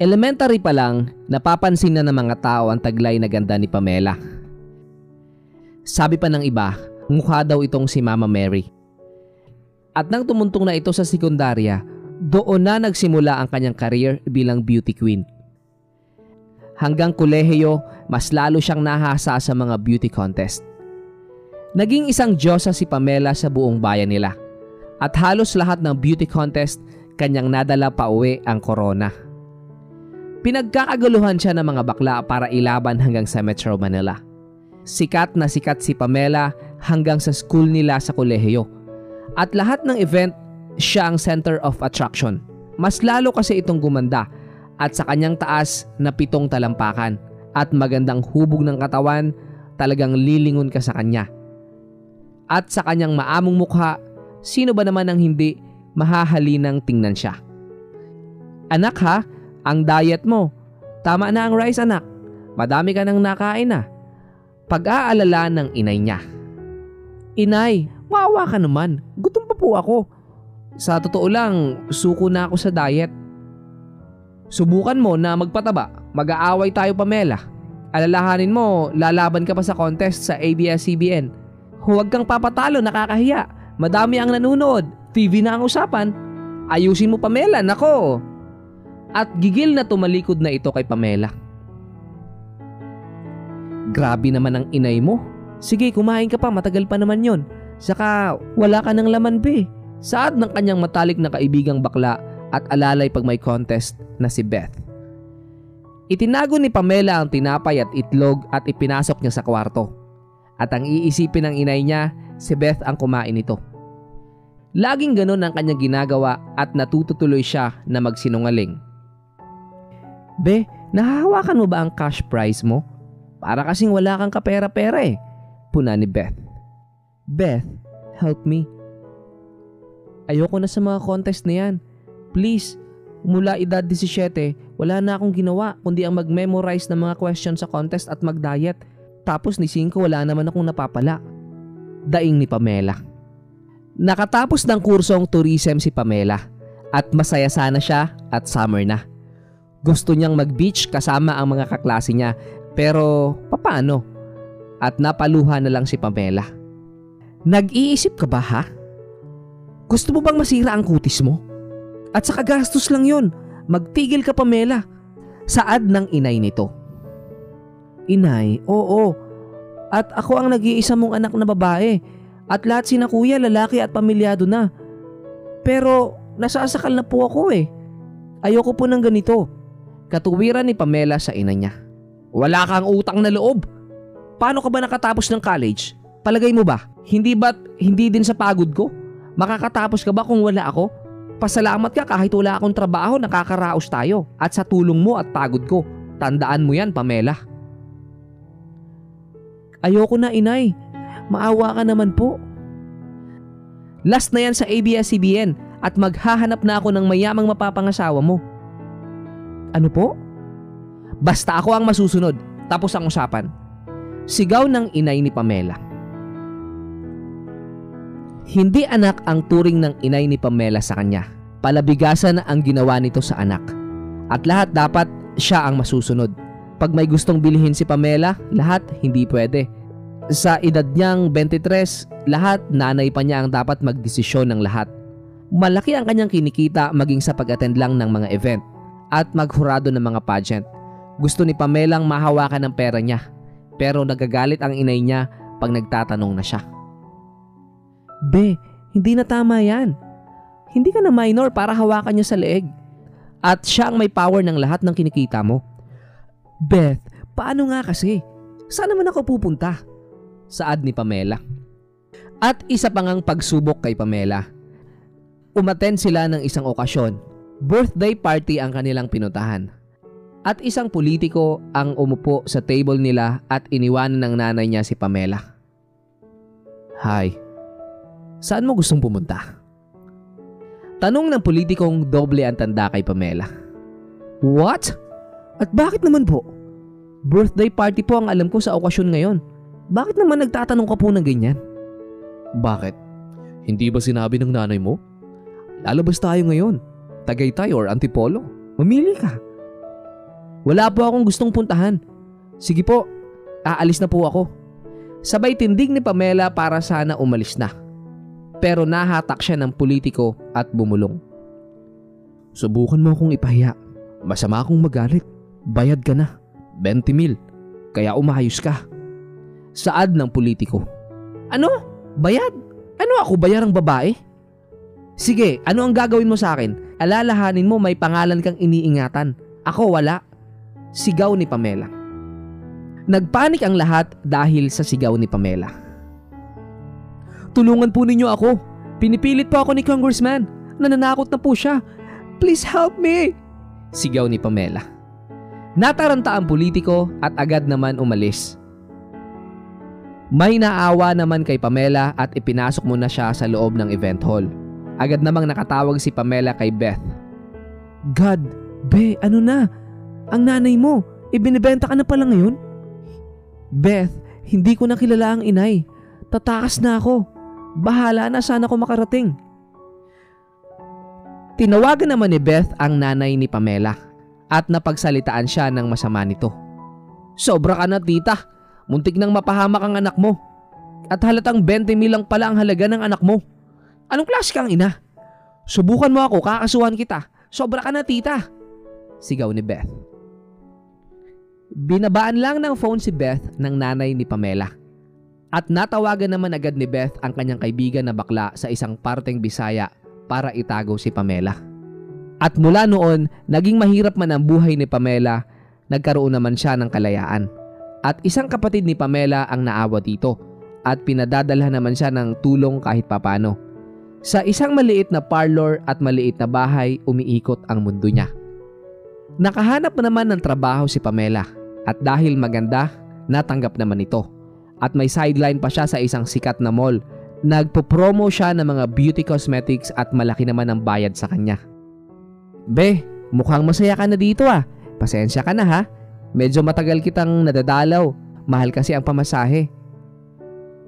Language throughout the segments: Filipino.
Elementary pa lang, napapansin na ng mga tao ang taglay na ganda ni Pamela. Sabi pa ng iba, mukha daw itong si Mama Mary. At nang tumuntong na ito sa sekundarya, doon na nagsimula ang kanyang career bilang beauty queen. Hanggang kolehiyo, mas lalo siyang nahasa sa mga beauty contest. Naging isang diyosa si Pamela sa buong bayan nila. At halos lahat ng beauty contest, kanyang nadala pa uwi ang corona. Pinagkakaguluhan siya ng mga bakla para ilaban hanggang sa Metro Manila. Sikat na sikat si Pamela hanggang sa school nila sa kolehiyo. At lahat ng event, siya ang center of attraction. Mas lalo kasi itong gumanda at sa kanyang taas na 7 talampakan at magandang hubog ng katawan, talagang lilingon ka sa kanya. At sa kanyang maamong mukha, sino ba naman ang hindi mahahalinang tingnan siya? Anak ha, ang diet mo. Tama na ang rice anak. Madami ka nang nakain na. Pag-aalala ng inay niya. Inay, maawa ka naman. Gutom pa po ako. Sa totoo lang, suko na ako sa diet. Subukan mo na magpataba. Mag-aaway tayo Pamela. Alalahanin mo, lalaban ka pa sa contest sa ABS-CBN. Huwag kang papatalo, nakakahiya. Madami ang nanonood. TV na ang usapan. Ayusin mo Pamela, nako. At gigil na tumalikod na ito kay Pamela. Grabe naman ang inay mo. Sige, kumain ka pa, matagal pa naman yon. Saka wala ka ng laman be. Saad ng kanyang matalik na kaibigang bakla at alalay pag may contest na si Beth. Itinago ni Pamela ang tinapay at itlog at ipinasok niya sa kwarto. At ang iisipin ng inay niya, si Beth ang kumain nito. Laging ganun ang kanyang ginagawa at natututuloy siya na magsinungaling. Be, nahahawakan mo ba ang cash prize mo? Para kasing wala kang kapera-pera eh. Puna ni Beth. Beth, help me. Ayoko na sa mga contest na yan. Please, mula edad 17, wala na akong ginawa kundi ang mag-memorize ng mga questions sa contest at mag-diet. Tapos ni 5 wala naman akong napapala. Daing ni Pamela. Nakatapos ng kursong tourism si Pamela at masaya sana siya at summer na. Gusto niyang mag-beach kasama ang mga kaklase niya pero papaano? At napaluha na lang si Pamela. Nag-iisip ka ba ha? Gusto mo bang masira ang kutis mo? At sa kagastos lang yon. Magtigil ka Pamela. Saad ng inay nito. Inay, oo. At ako ang nag-iisa mong anak na babae. At lahat sina kuya, lalaki at pamilyado na. Pero nasasakal na po ako eh. Ayoko po ng ganito. Katuwiran ni Pamela sa ina niya. Wala kang utang na loob. Paano ka ba nakatapos ng college? Palagay mo ba? Hindi din sa pagod ko? Makakatapos ka ba kung wala ako? Pasalamat ka kahit wala akong trabaho, nakakaraos tayo. At sa tulong mo at pagod ko. Tandaan mo yan, Pamela. Ayoko na, inay. Maawa ka naman po. Last na yan sa ABS-CBN at maghahanap na ako ng mayamang mapapangasawa mo. Ano po? Basta ako ang masusunod. Tapos ang usapan. Sigaw ng inay ni Pamela. Hindi anak ang turing ng inay ni Pamela sa kanya. Palabigasan ang ginawa nito sa anak. At lahat dapat siya ang masusunod. Pag may gustong bilhin si Pamela, lahat hindi pwede. Sa edad niyang 23, lahat nanay pa niya ang dapat magdesisyon ng lahat. Malaki ang kanyang kinikita maging sa pag-attend lang ng mga event at maghurado ng mga pageant. Gusto ni Pamelang mahawakan ng pera niya, pero nagagalit ang inay niya pag nagtatanong na siya. Be, hindi na tama yan. Hindi ka na minor para hawakan niya sa leeg. At siya ang may power ng lahat ng kinikita mo. Beth, paano nga kasi? Saan naman ako pupunta? Saad ni Pamela. At isa pa ngang pagsubok kay Pamela. Umattend sila ng isang okasyon. Birthday party ang kanilang pinuntahan. At isang politiko ang umupo sa table nila at iniwanan ng nanay niya si Pamela. Hi, saan mo gustong pumunta? Tanong ng politikong doble ang tanda kay Pamela. What? At bakit naman po? Birthday party po ang alam ko sa okasyon ngayon. Bakit naman nagtatanong ka po ng ganyan? Bakit? Hindi ba sinabi ng nanay mo? Lalabas tayo ngayon. Tagaytay or Antipolo? Mamili ka. Wala po akong gustong puntahan. Sige po, aalis na po ako. Sabay tindig ni Pamela para sana umalis na. Pero nahatak siya ng politiko at bumulong. Subukan mo akong ipahiya. Masama akong magalit. Bayad ka na. 20,000. Kaya umayos ka. Saad ng politiko. Ano? Bayad? Ano ako bayarang babae? Sige, ano ang gagawin mo sa akin? Alalahanin mo may pangalan kang iniingatan. Ako wala. Sigaw ni Pamela. Nagpanik ang lahat dahil sa sigaw ni Pamela. Tulungan po ninyo ako. Pinipilit po ako ni Congressman. Nananakot na po siya. Please help me! Sigaw ni Pamela. Nataranta ang politiko at agad naman umalis. May naawa naman kay Pamela at ipinasok muna siya sa loob ng event hall. Agad namang nakatawag si Pamela kay Beth. God, Be, ano na? Ang nanay mo, ibinibenta ka na pala ngayon? Beth, hindi ko na kilala ang inay. Tatakas na ako. Bahala na, sana ako makarating. Tinawagan naman ni Beth ang nanay ni Pamela at napagsalitaan siya ng masama nito. Sobra ka na, tita. Muntik nang mapahamak ang anak mo. At halatang 20,000 lang pala ang halaga ng anak mo. Anong klase kang ina? Subukan mo ako, kakasuhan kita. Sobra ka na, tita. Sigaw ni Beth. Binabaan lang ng phone si Beth ng nanay ni Pamela. At natawagan naman agad ni Beth ang kanyang kaibigan na bakla sa isang parteng Bisaya para itago si Pamela. At mula noon, naging mahirap man ang buhay ni Pamela, nagkaroon naman siya ng kalayaan. At isang kapatid ni Pamela ang naawa dito at pinadadalhan naman siya ng tulong kahit papano. Sa isang maliit na parlor at maliit na bahay, umiikot ang mundo niya. Nakahanap naman ng trabaho si Pamela at dahil maganda, natanggap naman ito. At may sideline pa siya sa isang sikat na mall. Nagpo-promo siya ng mga beauty cosmetics at malaki naman ang bayad sa kanya. Be, mukhang masaya ka na dito ah. Pasensya ka na ha. Medyo matagal kitang nadadalaw. Mahal kasi ang pamasahe.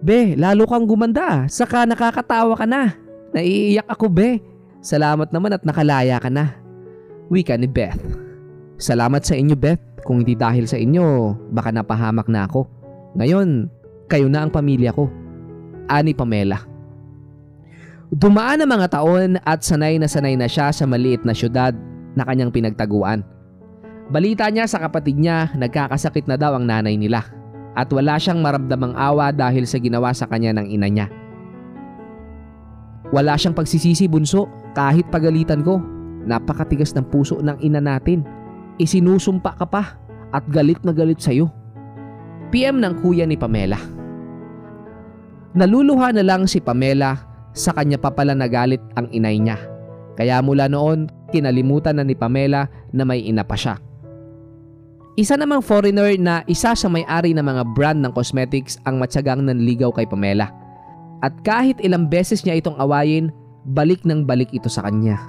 Be, lalo kang gumanda ah. Saka nakakatawa ka na. Naiiyak ako, be. Salamat naman at nakalaya ka na. Wika ni Beth. Salamat sa inyo, Beth. Kung hindi dahil sa inyo, baka napahamak na ako. Ngayon, kayo na ang pamilya ko. Ani Pamela. Dumaan ang mga taon at sanay na siya sa maliit na syudad na kanyang pinagtaguan. Balita niya sa kapatid niya, nagkakasakit na daw ang nanay nila at wala siyang maramdamang awa dahil sa ginawa sa kanya ng ina niya. Wala siyang pagsisisi, bunso, kahit pagalitan ko. Napakatigas ng puso ng ina natin. Isinusumpa ka pa at galit na galit sa'yo. PM ng kuya ni Pamela. Naluluha na lang si Pamela sa kanya pa pala nagalit ang inay niya. Kaya mula noon, kinalimutan na ni Pamela na may ina pa siya. Isa namang foreigner na isa sa may-ari ng mga brand ng cosmetics ang matyagang nanligaw kay Pamela. At kahit ilang beses niya itong awayin, balik ng balik ito sa kanya.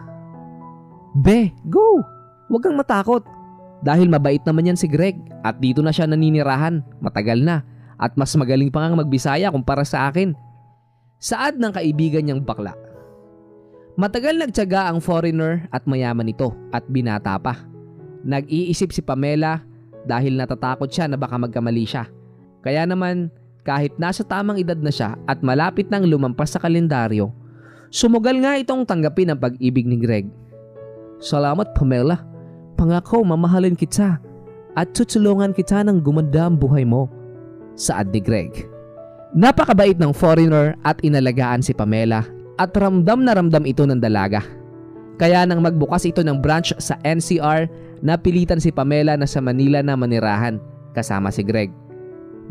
Be, go! Huwag kang matakot. Dahil mabait naman yan si Greg at dito na siya naninirahan, matagal na. At mas magaling pa ngang magbisaya kumpara sa akin. Saad ng kaibigan niyang bakla. Matagal nagtiyaga ang foreigner at mayaman ito at binata pa. Nag-iisip si Pamela dahil natatakot siya na baka magkamali siya. Kaya naman kahit nasa tamang edad na siya at malapit nang lumampas sa kalendaryo, sumugal nga itong tanggapin ang pag-ibig ni Greg. Salamat Pamela, pangako mamahalin kita at tutulungan kita ng gumanda ang buhay mo. Saad ni Greg. Napakabait ng foreigner at inalagaan si Pamela at ramdam na ramdam ito ng dalaga. Kaya nang magbukas ito ng branch sa NCR, napilitan si Pamela na sa Manila na manirahan kasama si Greg.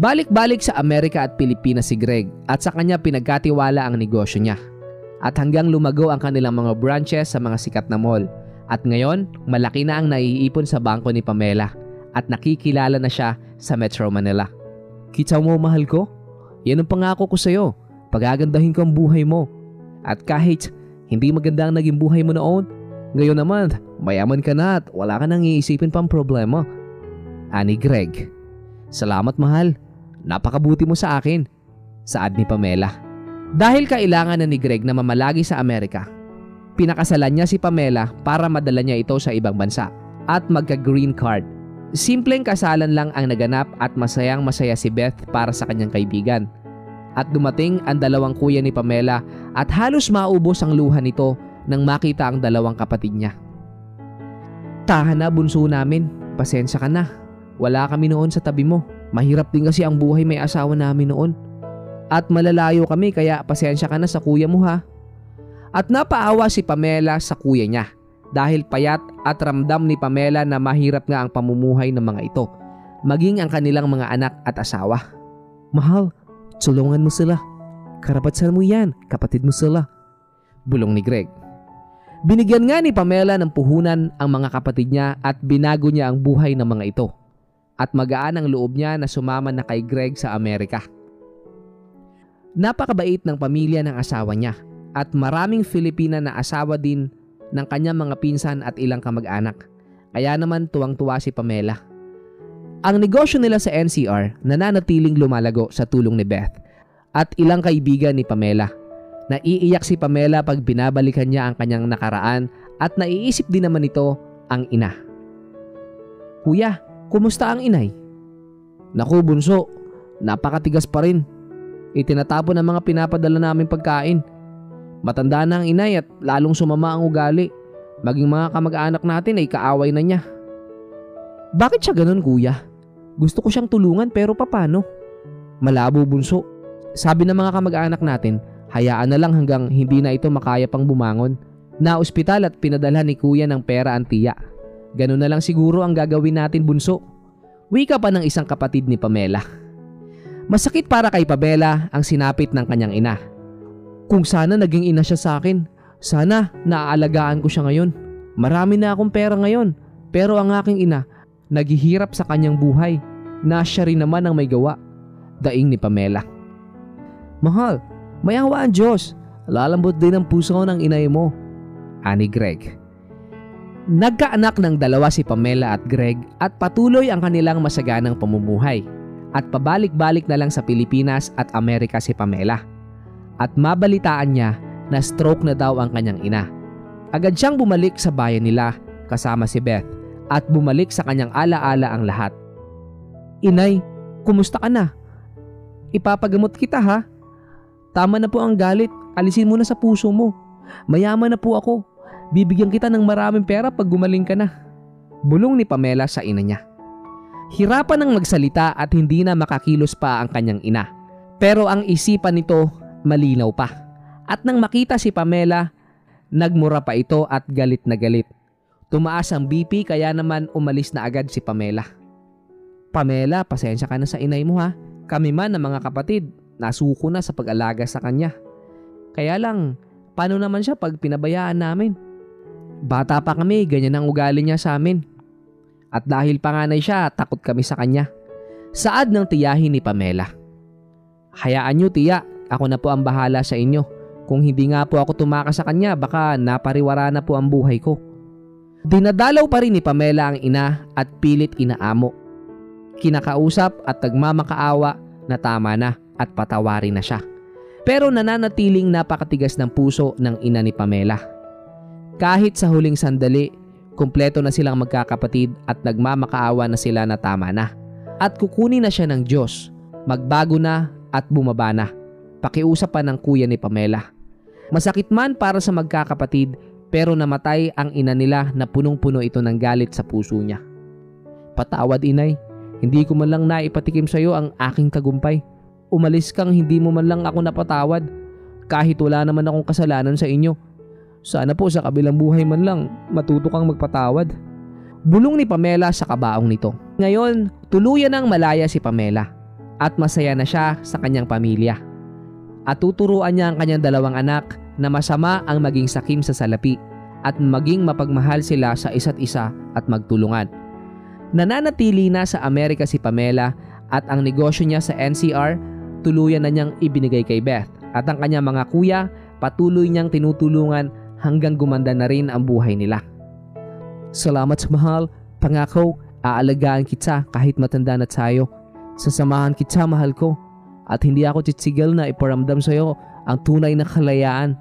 Balik-balik sa Amerika at Pilipinas si Greg at sa kanya pinagkatiwala ang negosyo niya. At hanggang lumago ang kanilang mga branches sa mga sikat na mall. At ngayon, malaki na ang naiipon sa bangko ni Pamela at nakikilala na siya sa Metro Manila. Kita mo, mahal ko? Yan ang pangako ko sa'yo. Pagagandahin ko ang buhay mo. At kahit hindi maganda ang naging buhay mo noon, ngayon naman, mayaman ka na at wala ka nang iisipin pang problema. Ani Greg. Salamat mahal. Napakabuti mo sa akin. Saad ni Pamela. Dahil kailangan na ni Greg na mamalagi sa Amerika, pinakasalan niya si Pamela para madala niya ito sa ibang bansa at magka-green card. Simpleng kasalan lang ang naganap at masayang masaya si Beth para sa kanyang kaibigan. At dumating ang dalawang kuya ni Pamela at halos maubos ang luha nito nang makita ang dalawang kapatid niya. Tahan na bunso namin, pasensya ka na. Wala kami noon sa tabi mo. Mahirap din kasi ang buhay may asawa namin noon. At malalayo kami kaya pasensya ka na sa kuya mo ha. At napaawa si Pamela sa kuya niya dahil payat at ramdam ni Pamela na mahirap nga ang pamumuhay ng mga ito, maging ang kanilang mga anak at asawa. Mahal, tulungan mo sila. Karapatan mo yan, kapatid mo sila. Bulong ni Greg. Binigyan nga ni Pamela ng puhunan ang mga kapatid niya at binago niya ang buhay ng mga ito. At magaan ang loob niya na sumama na kay Greg sa Amerika. Napakabait ng pamilya ng asawa niya at maraming Filipina na asawa din ng kanyang mga pinsan at ilang kamag-anak. Kaya naman tuwang-tuwa si Pamela. Ang negosyo nila sa NCR nananatiling lumalago sa tulong ni Beth at ilang kaibigan ni Pamela. Naiiyak si Pamela pag binabalikan niya ang kanyang nakaraan at naiisip din naman ito ang ina. Kuya, kumusta ang inay? Naku bunso, napakatigas pa rin. Itinatapon ang mga pinapadala naming pagkain. Matanda na ang inay at lalong sumama ang ugali. Maging mga kamag-anak natin ay kaaway na niya. Bakit siya ganun kuya? Gusto ko siyang tulungan pero paano? Malabo bunso. Sabi ng mga kamag-anak natin, hayaan na lang hanggang hindi na ito makaya pang bumangon. Na ospital at pinadala ni kuya ng pera ang tiya. Ganun na lang siguro ang gagawin natin bunso. Wika pa ng isang kapatid ni Pamela. Masakit para kay Pamela ang sinapit ng kanyang ina. Kung sana naging ina siya sa akin, sana naaalagaan ko siya ngayon. Marami na akong pera ngayon, pero ang aking ina, naghihirap sa kanyang buhay na siya rin naman ang may gawa. Daing ni Pamela. Mahal, may awa ang Diyos. Lalambot din ang puso ng inay mo. Ani Greg. Nagkaanak ng dalawa si Pamela at Greg at patuloy ang kanilang masaganang pamumuhay. At pabalik-balik na lang sa Pilipinas at Amerika si Pamela. At mabalitaan niya na stroke na daw ang kanyang ina. Agad siyang bumalik sa bayan nila kasama si Beth at bumalik sa kanyang alaala ang lahat. Inay, kumusta ka na? Ipapagamot kita ha? Tama na po ang galit, alisin mo na sa puso mo. Mayaman na po ako, bibigyan kita ng maraming pera pag gumaling ka na. Bulong ni Pamela sa ina niya. Hirapan ng magsalita at hindi na makakilos pa ang kanyang ina. Pero ang isipan nito malinaw pa. At nang makita si Pamela, nagmura pa ito at galit na galit. Tumaas ang BP kaya naman umalis na agad si Pamela. Pamela, pasensya ka na sa inay mo ha. Kami man ng mga kapatid, nasuko na sa pag-alaga sa kanya. Kaya lang, paano naman siya pag pinabayaan namin? Bata pa kami, ganyan ang ugali niya sa amin. At dahil panganay siya, takot kami sa kanya. Saad ng tiyahin ni Pamela. Hayaan niyo tiya, ako na po ang bahala sa inyo. Kung hindi nga po ako tumakas sa kanya, baka napariwara na po ang buhay ko. Dinadalaw pa rin ni Pamela ang ina at pilit inaamo. Kinakausap at nagmamakaawa na tama na at patawarin na siya. Pero nananatiling napakatigas ng puso ng ina ni Pamela. Kahit sa huling sandali, kumpleto na silang magkakapatid at nagmamakaawa na sila na tama na. At kukunin na siya ng Diyos, magbago na at bumaba na. Pakiusap pa ng kuya ni Pamela. Masakit man para sa magkakapatid pero namatay ang ina nila na punong-puno ito ng galit sa puso niya. Patawad inay, hindi ko man lang naipatikim sa iyo ang aking tagumpay. Umalis kang hindi mo man lang ako napatawad kahit wala naman akong kasalanan sa inyo. Sana po sa kabilang buhay man lang matuto kang magpatawad. Bulong ni Pamela sa kabaong nito. Ngayon, tuluyan nang malaya si Pamela at masaya na siya sa kanyang pamilya. At tuturuan niya ang kanyang dalawang anak na masama ang maging sakim sa salapi at maging mapagmahal sila sa isa't isa at magtulungan. Nananatili na sa Amerika si Pamela at ang negosyo niya sa NCR tuluyan na niyang ibinigay kay Beth at ang kanyang mga kuya patuloy niyang tinutulungan hanggang gumanda na rin ang buhay nila. Salamat sa mahal, pangako, aalagaan kita kahit matanda na tayo. Sasamahan kita mahal ko at hindi ako titigil na iparamdam sa iyo ang tunay na kalayaan